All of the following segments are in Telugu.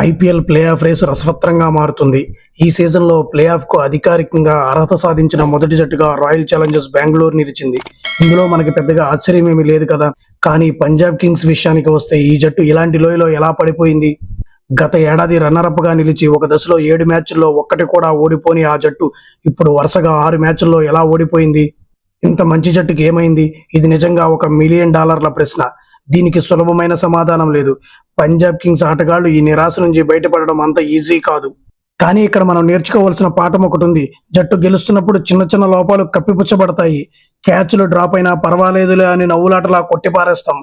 ఐపీఎల్ ప్లే ఆఫ్ రేసు రసవత్రంగా మారుతుంది. ఈ సీజన్లో ప్లే ఆఫ్కు అధికారికంగా అర్హత సాధించిన మొదటి జట్టుగా రాయల్ ఛాలెంజర్స్ బెంగళూరు నిలిచింది. ఇందులో మనకి పెద్దగా ఆశ్చర్యమేమీ లేదు కదా. కానీ పంజాబ్ కింగ్స్ విషయానికి వస్తే ఈ జట్టు ఇలాంటి లోయలో ఎలా పడిపోయింది? గత ఏడాది రన్నరప్గా నిలిచి ఒక దశలో 7 మ్యాచ్ల్లో ఒక్కటి కూడా ఓడిపోని ఆ జట్టు ఇప్పుడు వరుసగా 6 మ్యాచ్ల్లో ఎలా ఓడిపోయింది? ఇంత మంచి జట్టుకి ఏమైంది? ఇది నిజంగా $1 మిలియన్ ప్రశ్న. దీనికి సులభమైన సమాధానం లేదు. పంజాబ్ కింగ్స్ ఆటగాళ్లు ఈ నిరాశ నుంచి బయటపడడం అంత ఈజీ కాదు. కానీ ఇక్కడ మనం నేర్చుకోవాల్సిన పాఠం ఒకటి ఉంది. జట్టు గెలుస్తున్నప్పుడు చిన్న చిన్న లోపాలు కప్పిపుచ్చబడతాయి. క్యాచ్లు డ్రాప్ అయినా పర్వాలేదులే అని నవ్వులాటలా కొట్టిపారేస్తాం.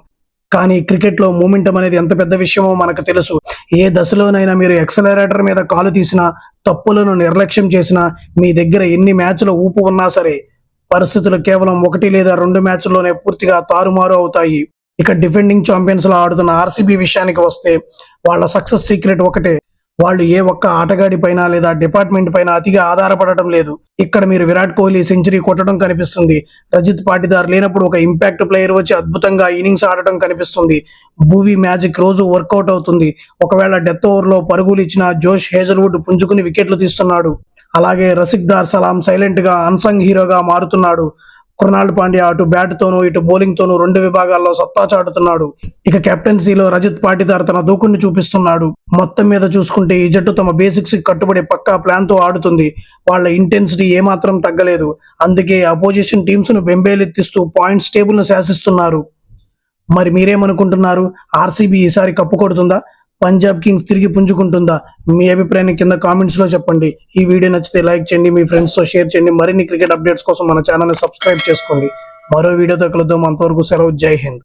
కానీ క్రికెట్లో మూమెంటం అనేది ఎంత పెద్ద విషయమో మనకు తెలుసు. ఏ దశలోనైనా మీరు ఎక్సలరేటర్ మీద కాలు తీసినా, తప్పులను నిర్లక్ష్యం చేసినా, మీ దగ్గర ఎన్ని మ్యాచ్ల ఊపు ఉన్నా సరే పరిస్థితులు కేవలం 1 లేదా 2 మ్యాచ్ల్లోనే పూర్తిగా తారుమారు అవుతాయి. ఇక డిఫెండింగ్ ఛాంపియన్స్ లా ఆడుతున్న ఆర్సీబీ విషయానికి వస్తే వాళ్ళ సక్సెస్ సీక్రెట్ ఒకటే. వాళ్ళు ఏ ఒక్క ఆటగాడి పైన లేదా డిపార్ట్మెంట్ పైన అతిగా ఆధారపడటం లేదు. ఇక్కడ మీరు విరాట్ కోహ్లీ సెంచరీ కొట్టడం కనిపిస్తుంది. రజిత్ పాటిదార్ లేనప్పుడు ఒక ఇంపాక్ట్ ప్లేయర్ వచ్చి అద్భుతంగా ఇన్నింగ్స్ ఆడటం కనిపిస్తుంది. భూవీ మ్యాజిక్ రోజు వర్కౌట్ అవుతుంది. ఒకవేళ డెత్ ఓవర్లో పరుగులు ఇచ్చిన జోష్ హేజల్వుడ్ పుంజుకుని వికెట్లు తీస్తున్నాడు. అలాగే రసిక్ దార్ సలాం సైలెంట్ గా అన్సంగ్ హీరోగా మారుతున్నాడు. కృణాల్ పాండ్యా అటు బ్యాట్ తోనూ ఇటు బౌలింగ్ తోనూ 2 విభాగాల్లో సత్తా చాటుతున్నాడు. ఇక కెప్టెన్సీలో రజిత్ పాటిదార్ తన దూకుని చూపిస్తున్నాడు. మొత్తం మీద చూసుకుంటే ఈ జట్టు తమ బేసిక్స్ కట్టుబడి పక్కా ప్లాన్ తో ఆడుతుంది. వాళ్ళ ఇంటెన్సిటీ ఏమాత్రం తగ్గలేదు. అందుకే అపోజిషన్ టీమ్స్ ను బెంబేలెత్తిస్తూ పాయింట్స్ టేబుల్ ను శాసిస్తున్నారు. మరి మీరేమనుకుంటున్నారు? ఆర్సీబీ ఈసారి కప్పు కొడుతుందా? పంజాబ్ కింగ్స్ తిరిగి పుంజుకుంటుందా? మీ అభిప్రాయాన్ని కింద కామెంట్స్ లో చెప్పండి. ఈ వీడియో నచ్చితే లైక్ చేయండి, మీ ఫ్రెండ్స్ తో షేర్ చేయండి. మరిన్ని క్రికెట్ అప్డేట్స్ కోసం మన ఛానల్ ని సబ్స్క్రైబ్ చేసుకోండి. మరో వీడియోతో కలుద్దాం. అంతవరకు సెలవు. జై హింద్.